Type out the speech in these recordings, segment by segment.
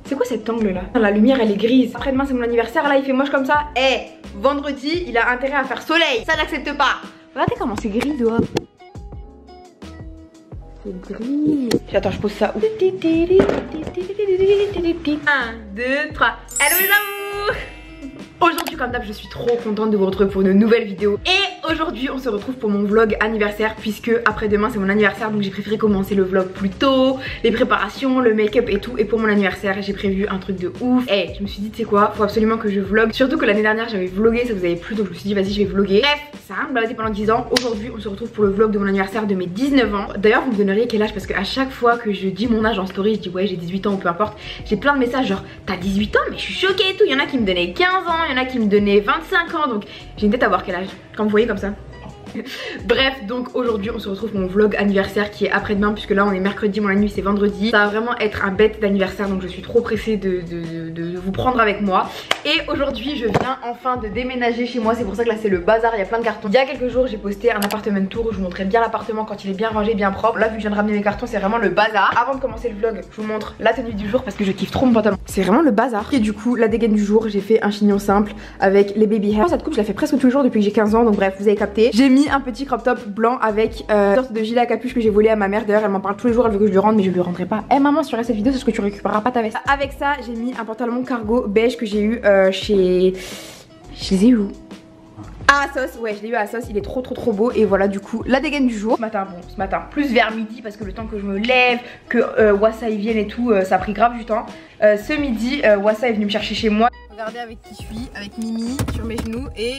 C'est quoi cet angle là? La lumière elle est grise. Après-demain c'est mon anniversaire, là il fait moche comme ça. Vendredi il a intérêt à faire soleil. Ça j'accepte pas. Regardez comment c'est gris dehors. C'est gris. Attends, je pose ça où? 1, 2, 3. Hello les amours. Aujourd'hui comme d'hab je suis trop contente de vous retrouver pour une nouvelle vidéo. Et aujourd'hui on se retrouve pour mon vlog anniversaire, puisque après demain c'est mon anniversaire. Donc j'ai préféré commencer le vlog plus tôt, les préparations, le make-up et tout. Et pour mon anniversaire j'ai prévu un truc de ouf. Je me suis dit tu sais quoi, faut absolument que je vlog. Surtout que l'année dernière j'avais vlogué, ça vous avait plu. Donc je me suis dit vas-y je vais vlogger. Bref, ça a baladé pendant 10 ans. Aujourd'hui on se retrouve pour le vlog de mon anniversaire de mes 19 ans. D'ailleurs vous me donneriez quel âge, parce qu'à chaque fois que je dis mon âge en story je dis ouais j'ai 18 ans ou peu importe. J'ai plein de messages genre t'as 18 ans mais je suis choquée et tout. Il y en a qui me donnaient 15 ans, il y en a qui me donnaient 25 ans. Donc j'ai une tête à voir quel âge, comme vous voyez comme ça. Bref, donc aujourd'hui on se retrouve pour mon vlog anniversaire qui est après-demain, puisque là on est mercredi, mon nuit c'est vendredi. Ça va vraiment être un bête d'anniversaire, donc je suis trop pressée de vous prendre avec moi. Et aujourd'hui je viens enfin de déménager chez moi, c'est pour ça que là c'est le bazar, il y a plein de cartons. Il y a quelques jours j'ai posté un appartement tour où je vous montrais bien l'appartement quand il est bien rangé, bien propre. Là vu que je viens de ramener mes cartons c'est vraiment le bazar. Avant de commencer le vlog je vous montre la tenue du jour parce que je kiffe trop mon pantalon. C'est vraiment le bazar. Et du coup la dégaine du jour, j'ai fait un chignon simple avec les baby hairs. Cette coupe je la fais presque tous les jours depuis que j'ai 15 ans, donc bref vous avez capté. J'ai mis un petit crop top blanc avec une sorte de gilet à capuche que j'ai volé à ma mère. D'ailleurs elle m'en parle tous les jours, elle veut que je lui rende mais je lui rendrai pas. Maman, sur cette vidéo c'est ce que tu récupéreras pas ta veste. Avec ça j'ai mis un pantalon cargo beige que j'ai eu chez où? À Assos, ouais je l'ai eu à Assos, il est trop beau. Et voilà du coup la dégaine du jour. Ce matin plus vers midi, parce que le temps que je me lève, que Wassa il vienne et tout, ça a pris grave du temps. Ce midi Wassa est venu me chercher chez moi. Regardez avec qui je suis, avec Mimi sur mes genoux. Et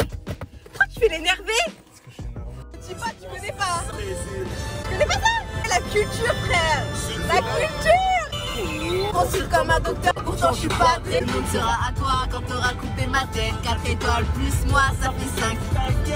pourquoi tu fais l'énerver? Tu sais pas, tu connais pas. Tu connais pas ça? La culture frère, la culture. Consulte comme un docteur, pourtant je suis pas très. Le monde sera à toi quand t'auras coupé ma tête. 4 étoiles plus moi ça fait 5.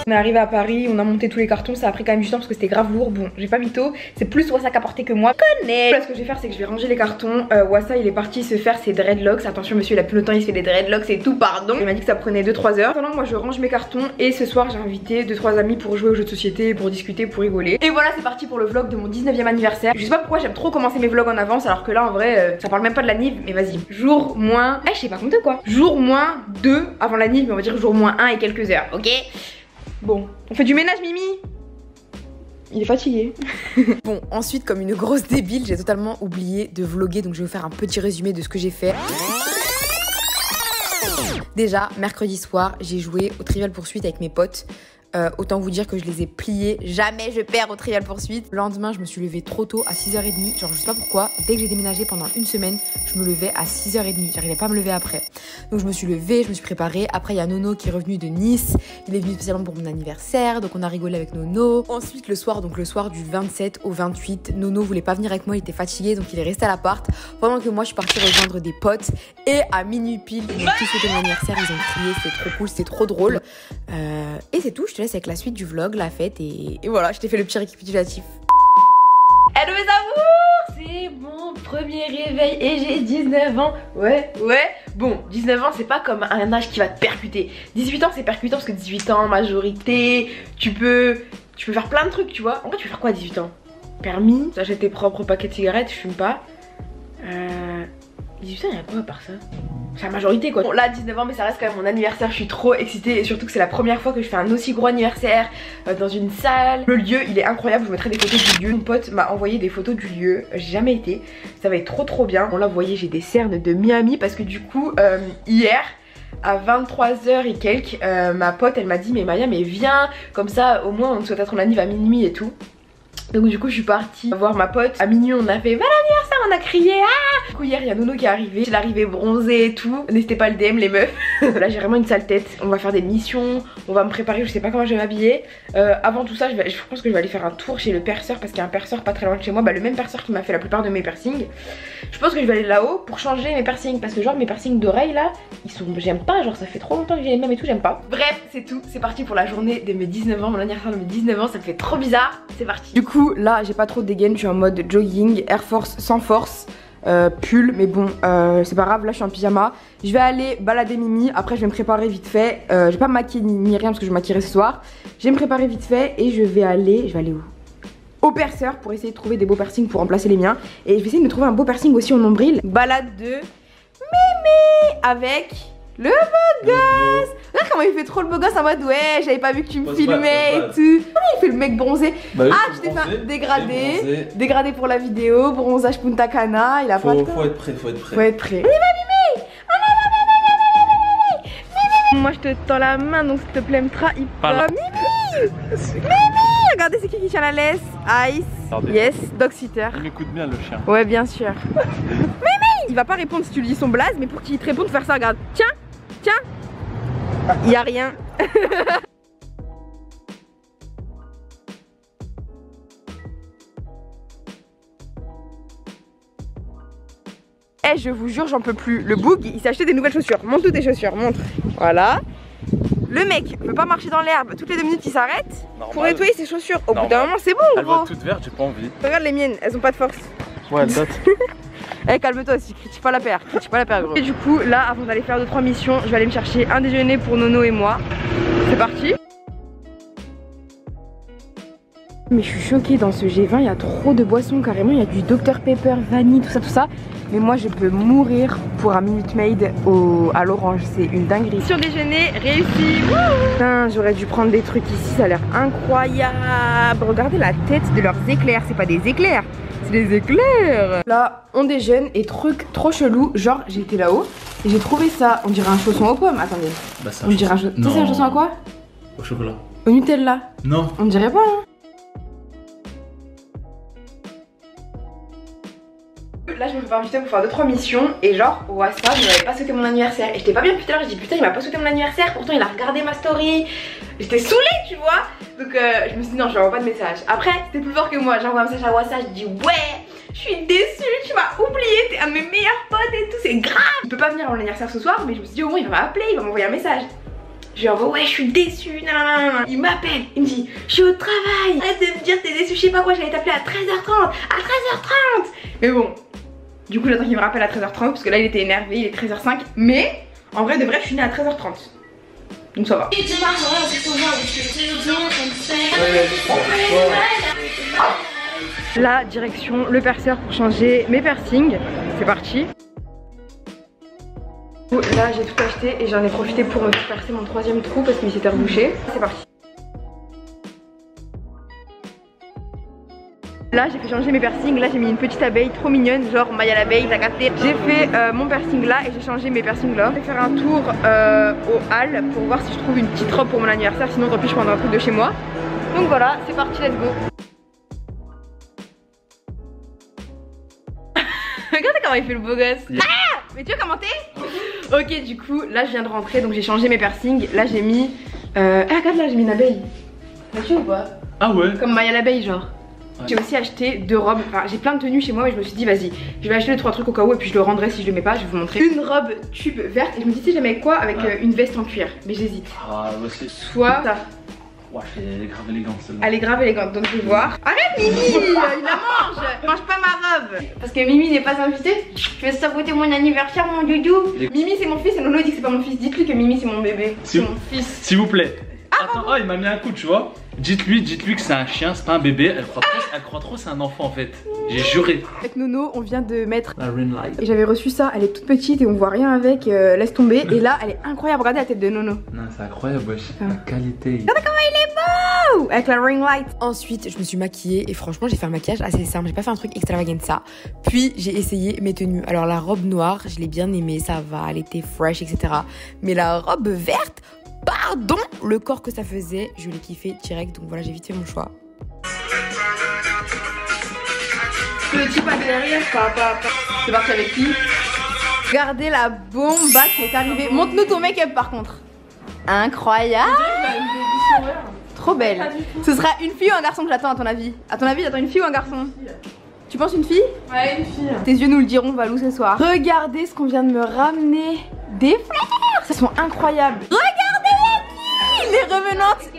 On est arrivé à Paris, on a monté tous les cartons, ça a pris quand même du temps parce que c'était grave lourd. Bon j'ai pas mytho, c'est plus Wassa qu'a porté que moi. Connais. Là ce que je vais faire c'est que je vais ranger les cartons. Wassa il est parti se faire ses dreadlocks. Attention monsieur, il a plus le temps, il se fait des dreadlocks et tout, pardon. Il m'a dit que ça prenait 2-3 heures. Pendant moi je range mes cartons et ce soir j'ai invité 2-3 amis pour jouer aux jeux de société, pour discuter, pour rigoler. Et voilà c'est parti pour le vlog de mon 19e anniversaire. Je sais pas pourquoi j'aime trop commencer mes vlogs en avance alors que là en vrai ça parle même pas de la Nive, mais vas-y. Jour moins, je sais pas compter quoi. Jour moins 2 avant la Nive, mais on va dire jour moins 1 et quelques heures, ok? Bon, on fait du ménage Mimi. Il est fatigué. Bon, ensuite comme une grosse débile, j'ai totalement oublié de vlogger, donc je vais vous faire un petit résumé de ce que j'ai fait. Déjà, mercredi soir, j'ai joué au Trivial Poursuite avec mes potes. Autant vous dire que je les ai pliés. Jamais je perds au Trivial Poursuite. Le lendemain je me suis levée trop tôt à 6h30. Genre je sais pas pourquoi, dès que j'ai déménagé pendant une semaine, je me levais à 6h30. J'arrivais pas à me lever après. Donc je me suis levée, je me suis préparée. Après il y a Nono qui est revenu de Nice. Il est venu spécialement pour mon anniversaire. Donc on a rigolé avec Nono. Ensuite le soir, donc le soir du 27 au 28, Nono voulait pas venir avec moi, il était fatigué. Donc il est resté à l'appart. Pendant que moi je suis partie rejoindre des potes. Et à minuit pile, ils ont tous fêté mon anniversaire. Ils ont crié, c'était trop cool, c'était trop drôle. Et c'est tout, je te laisse avec la suite du vlog, la fête et voilà, je t'ai fait le petit récapitulatif. Hello mes amours, c'est mon premier réveil et j'ai 19 ans. Ouais. Bon, 19 ans c'est pas comme un âge qui va te percuter. 18 ans c'est percutant parce que 18 ans, majorité, tu peux faire plein de trucs tu vois. En vrai tu veux faire quoi à 18 ans? Permis, t'achètes tes propres paquets de cigarettes, je fume pas. 18 ans il y a quoi à part ça? C'est la majorité quoi. Bon là 19 ans mais ça reste quand même mon anniversaire, je suis trop excitée et surtout que c'est la première fois que je fais un aussi gros anniversaire dans une salle. Le lieu il est incroyable, je vous mettrai des photos du lieu. Mon pote m'a envoyé des photos du lieu, j'ai jamais été, ça va être trop bien. Bon là vous voyez j'ai des cernes de Miami parce que du coup hier à 23h et quelques ma pote elle m'a dit mais Maya mais viens comme ça au moins on te souhaite ton anniv à minuit et tout. Donc du coup je suis partie voir ma pote. À minuit on a fait bon anniversaire, on a crié ah. Du coup hier il y a Nono qui est arrivé, j'ai l'arrivée bronzée et tout. N'hésitez pas à le DM les meufs. Là j'ai vraiment une sale tête. On va faire des missions, on va me préparer, je sais pas comment je vais m'habiller. Avant tout ça je pense que je vais aller faire un tour chez le perceur parce qu'il y a un perceur pas très loin de chez moi. Le même perceur qui m'a fait la plupart de mes piercings. Je pense que je vais aller là-haut pour changer mes piercings parce que genre mes piercings d'oreilles là ils sont, j'aime pas, genre ça fait trop longtemps que j'ai les mêmes et tout, j'aime pas. Bref c'est tout, c'est parti pour la journée de mes 19 ans, mon anniversaire de mes 19 ans, ça me fait trop bizarre, c'est parti. Du coup là j'ai pas trop de dégaine, je suis en mode jogging, Air Force sans force, pull, mais bon c'est pas grave, là je suis en pyjama. Je vais aller balader Mimi, après je vais me préparer vite fait, je vais pas me maquiller ni rien parce que je me maquillerai ce soir. Je vais me préparer vite fait et je vais aller où? au perceur pour essayer de trouver des beaux piercings pour remplacer les miens. Et je vais essayer de me trouver un beau piercing aussi au nombril. Balade de Mémé avec le beau gosse. Regarde comment il fait trop le beau gosse en mode ouais, j'avais pas vu que tu me filmais et tout. Comment il fait le mec bronzé? Ah, je t'ai fait un dégradé. Dégradé pour la vidéo, bronzage Punta Cana. Il a pas de temps. Faut être prêt, faut être prêt. Faut être prêt. On y va Mémé. Moi je te tends la main donc s'il te plaît me trahis pas. Mimi. Mimi. Regardez c'est qui tient la laisse. Ice. Regardez. Yes, dog sitter. Il m'écoute bien le chien. Ouais bien sûr. Mimi. Il va pas répondre si tu lui dis son blaze, mais pour qu'il te réponde faire ça, regarde. Tiens, tiens. Y a rien. Eh, je vous jure, j'en peux plus. Le boug, il s'est acheté des nouvelles chaussures. Montre toutes tes chaussures, montre. Voilà. Le mec peut pas marcher dans l'herbe. Toutes les 2 minutes, il s'arrête pour nettoyer ses chaussures. Au bout d'un moment, c'est bon, elles gros. vont toutes vertes, j'ai pas envie. Regarde les miennes, elles ont pas de force. Ouais, elles datent. Eh, calme-toi aussi, critique pas la paire, gros. Et du coup, là, avant d'aller faire 2-3 missions, je vais aller me chercher un déjeuner pour Nono et moi. C'est parti. Mais je suis choquée, dans ce G20, il y a trop de boissons, carrément. Il y a du Dr Pepper, vanille, tout ça. Mais moi, je peux mourir pour un Minute Maid à l'orange. C'est une dinguerie. Sur déjeuner, réussi. Putain, j'aurais dû prendre des trucs ici, ça a l'air incroyable. Regardez la tête de leurs éclairs. C'est pas des éclairs, c'est des éclairs. Là, on déjeune et truc trop chelou. Genre, j'ai été là-haut et j'ai trouvé ça. On dirait un chausson aux pommes. Attendez. Bah, ça on dirait un chausson. Tu sais, c'est un chausson à quoi? Au chocolat. Au Nutella. Non. On dirait pas, hein. Là je me fais inviter pour faire 2-3 missions et genre au WhatsApp il m'avait pas souhaité mon anniversaire et j'étais pas bien depuis tout à l'heure, j'ai dit putain il m'a pas souhaité mon anniversaire, pourtant il a regardé ma story. J'étais saoulée tu vois. Donc je me suis dit non je lui envoie pas de message. Après c'était plus fort que moi, j'envoie un message à WhatsApp, je dis ouais je suis déçue, tu m'as oublié, t'es un de mes meilleurs potes et tout, c'est grave. Il peut pas venir à mon anniversaire ce soir mais je me suis dit au moins il va m'appeler, il va m'envoyer un message. Je lui envoie ouais je suis déçue, nanana. Il m'appelle, il me dit je suis au travail, arrête de me dire t'es déçue, je sais pas quoi, j'allais t'appeler à 13h30, à 13h30. Mais bon. Du coup j'attends qu'il me rappelle à 13h30 parce que là il était énervé, il est 13h05. Mais en vrai de vrai je suis née à 13h30. Donc ça va. Là direction le perceur pour changer mes piercings. C'est parti. Là j'ai tout acheté et j'en ai profité pour me percer mon 3e trou parce qu'il s'était rebouché. C'est parti. Là j'ai fait changer mes piercings, là j'ai mis une petite abeille trop mignonne, genre Maya l'abeille, t'as capté. J'ai fait mon piercing là et j'ai changé mes piercings là. Je vais faire un tour au hall pour voir si je trouve une petite robe pour mon anniversaire, sinon tant pis je prendrai un truc de chez moi. Donc voilà, c'est parti, let's go. Regardez comment il fait le beau gosse. Yeah. Ah, mais tu veux commenter? Ok du coup là je viens de rentrer donc j'ai changé mes piercings. Là j'ai mis regarde là j'ai mis une abeille. T'as-tu ou pas? Ah ouais. Comme Maya l'abeille genre. J'ai aussi acheté 2 robes, enfin j'ai plein de tenues chez moi mais je me suis dit vas-y je vais acheter 2-3 trucs au cas où et puis je le rendrai si je le mets pas, je vais vous montrer. Une robe tube verte et je me dis si j'aimais quoi avec une veste en cuir, mais j'hésite. Ah moi aussi. Soit ça. Ouais, elle est grave élégante celle-là. Elle est grave élégante donc je vais voir. Arrête Mimi, il la mange. Mange pas ma robe. Parce que Mimi n'est pas invitée. Je vais saboter mon anniversaire mon doudou. Mimi c'est mon fils et Nono dit que c'est pas mon fils. Dites-lui que Mimi c'est mon bébé. C'est mon fils. S'il vous plaît. Attends, oh il m'a mis un coup tu vois. Dites-lui que c'est un chien, c'est pas un bébé. Elle croit trop c'est un enfant en fait. J'ai juré. Avec Nono on vient de mettre la ring light. Et j'avais reçu ça, elle est toute petite et on voit rien avec, laisse tomber. Et là elle est incroyable, regardez la tête de Nono. Non c'est incroyable wesh, la qualité. Regardez comment il est beau avec la ring light. Ensuite je me suis maquillée et franchement j'ai fait un maquillage assez simple. J'ai pas fait un truc extravaganza. Puis j'ai essayé mes tenues. Alors la robe noire je l'ai bien aimée, ça va, elle était fresh etc. Mais la robe verte, pardon, le corps que ça faisait, je l'ai kiffé direct, donc voilà j'ai vite fait mon choix. Le petit pas derrière, c'est parti avec qui? Regardez la bomba qui est arrivée. Montre-nous ton make-up par contre. Incroyable. Trop belle. Ce sera une fille ou un garçon que j'attends à ton avis? À ton avis j'attends une fille ou un garçon? Tu penses une fille? Ouais une fille. Tes yeux nous le diront Valou ce soir. Regardez ce qu'on vient de me ramener. Des fleurs. Ça sont incroyables.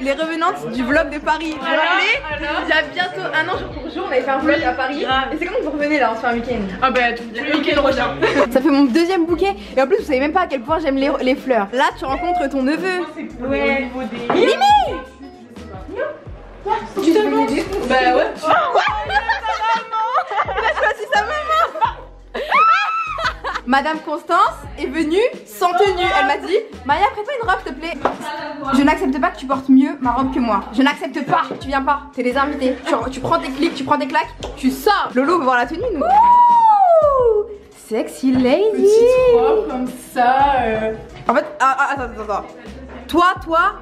Les revenantes du vlog de Paris. Vous vous rappelez? Il y a bientôt un an jour pour jour on avait fait un vlog à Paris. Et c'est quand vous revenez là, on se fait un week-end? Ah bah le week-end prochain. Ça fait mon 2e bouquet. Et en plus vous savez même pas à quel point j'aime les fleurs. Là tu rencontres ton neveu. Ouais. Mimi. Tu t'es demandé? Bah ouais. Il a choisi sa maman. Madame Constance est venue sans tenue. Elle m'a dit Maya, prête-moi une robe s'il te plaît. Je n'accepte pas que tu portes mieux ma robe que moi. Je n'accepte pas. Tu viens pas. T'es les invités. Tu prends tes clics, tu prends tes claques. Tu sors. Lolo veut voir la tenue nous. Ouh, sexy lady. Petite robe comme ça. En fait, attends. Toi,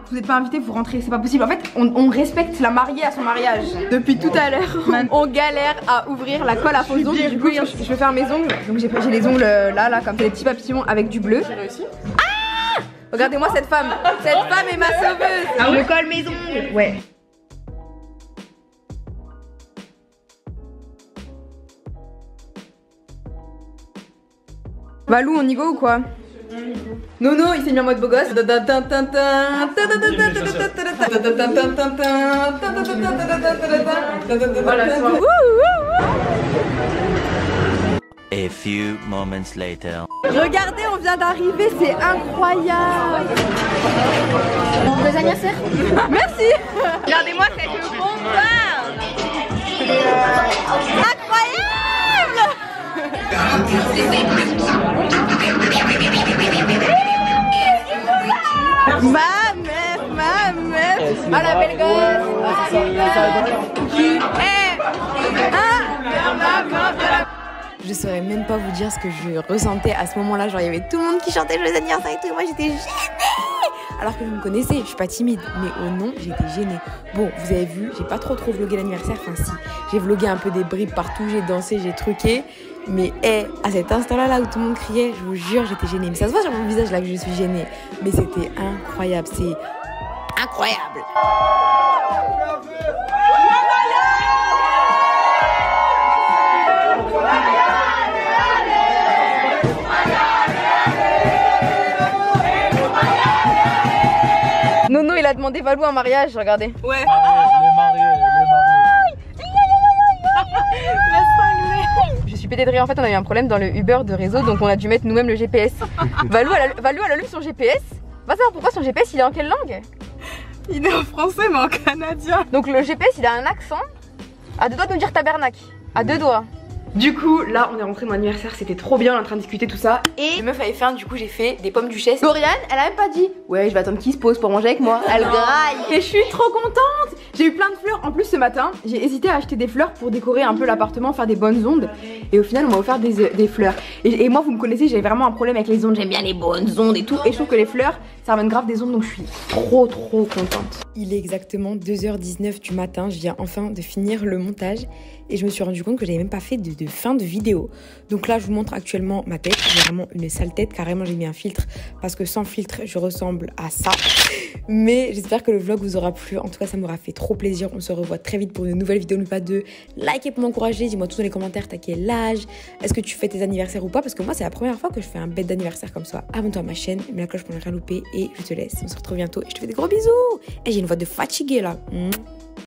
vous n'êtes pas invité, vous rentrez, c'est pas possible. En fait, on respecte la mariée à son mariage. Depuis tout à l'heure, on galère à ouvrir la colle à faux ongles. Du coup, je vais faire mes ongles. Donc j'ai les ongles là, comme des petits papillons avec du bleu. J'ai réussi. Ah, regardez-moi cette femme. Cette femme est ma sauveuse. Ah ouais? Je colle mes ongles. Ouais. Valou, on y go ou quoi? Nono, il s'est mis en mode beau gosse. A few moments later. Regardez, on vient d'arriver, c'est incroyable. Bon anniversaire. Merci. Regardez-moi cette bombarde. Incroyable. Ma meuf. Ah la belle gosse. Tu es Je saurais même pas vous dire ce que je ressentais à ce moment-là. Genre, il y avait tout le monde qui chantait joyeux anniversaire et tout. Et moi, j'étais gênée. Alors que vous me connaissez, je suis pas timide. Mais au nom, j'étais gênée. Bon, vous avez vu, j'ai pas trop vlogué l'anniversaire. Enfin, si. J'ai vlogué un peu des bribes partout. J'ai dansé, j'ai truqué. Mais à cet instant-là, là où tout le monde criait, je vous jure, j'étais gênée. Mais ça se voit sur mon visage là que je suis gênée. Mais c'était incroyable. C'est incroyable. Nono, il a demandé Valou un mariage, regardez. Ouais. Le marié. Je suis pété de rire. En fait, on a eu un problème dans le Uber de réseau, donc on a dû mettre nous-mêmes le GPS. Valou, elle allume son GPS. Va savoir pourquoi son GPS, il est en quelle langue? Il est en français, mais en canadien. Donc le GPS, il a un accent. À deux doigts de nous dire tabernacle. À deux doigts. Du coup, là, on est rentré mon anniversaire, c'était trop bien, on est en train de discuter tout ça. Et les meufs avaient faim, du coup, j'ai fait des pommes duchesse. Lauriane, elle a même pas dit ouais, je vais attendre qu'il se pose pour manger avec moi. Elle graille. Et je suis trop contente. J'ai eu plein de fleurs. En plus, ce matin, j'ai hésité à acheter des fleurs pour décorer un peu l'appartement, faire des bonnes ondes. Et au final, on m'a offert des fleurs. Et moi, vous me connaissez, j'ai vraiment un problème avec les ondes. J'aime bien les bonnes ondes et tout. Et je trouve que les fleurs, ça ramène grave des ondes, donc je suis trop contente. Il est exactement 2h19 du matin. Je viens enfin de finir le montage. Et je me suis rendu compte que j'avais même pas fait de fin de vidéo. Donc là, je vous montre actuellement ma tête. J'ai vraiment une sale tête. Carrément, j'ai mis un filtre parce que sans filtre, je ressemble à ça. Mais j'espère que le vlog vous aura plu. En tout cas, ça m'aura fait trop plaisir. On se revoit très vite pour une nouvelle vidéo. N'oubliez pas de liker pour m'encourager. Dis-moi tout dans les commentaires, t'as quel âge? Est-ce que tu fais tes anniversaires ou pas? Parce que moi, c'est la première fois que je fais un bête d'anniversaire comme ça. Abonne-toi à ma chaîne, mets la cloche pour ne rien louper. Et je te laisse. On se retrouve bientôt. Et je te fais des gros bisous. Et j'ai une voix de fatiguée là.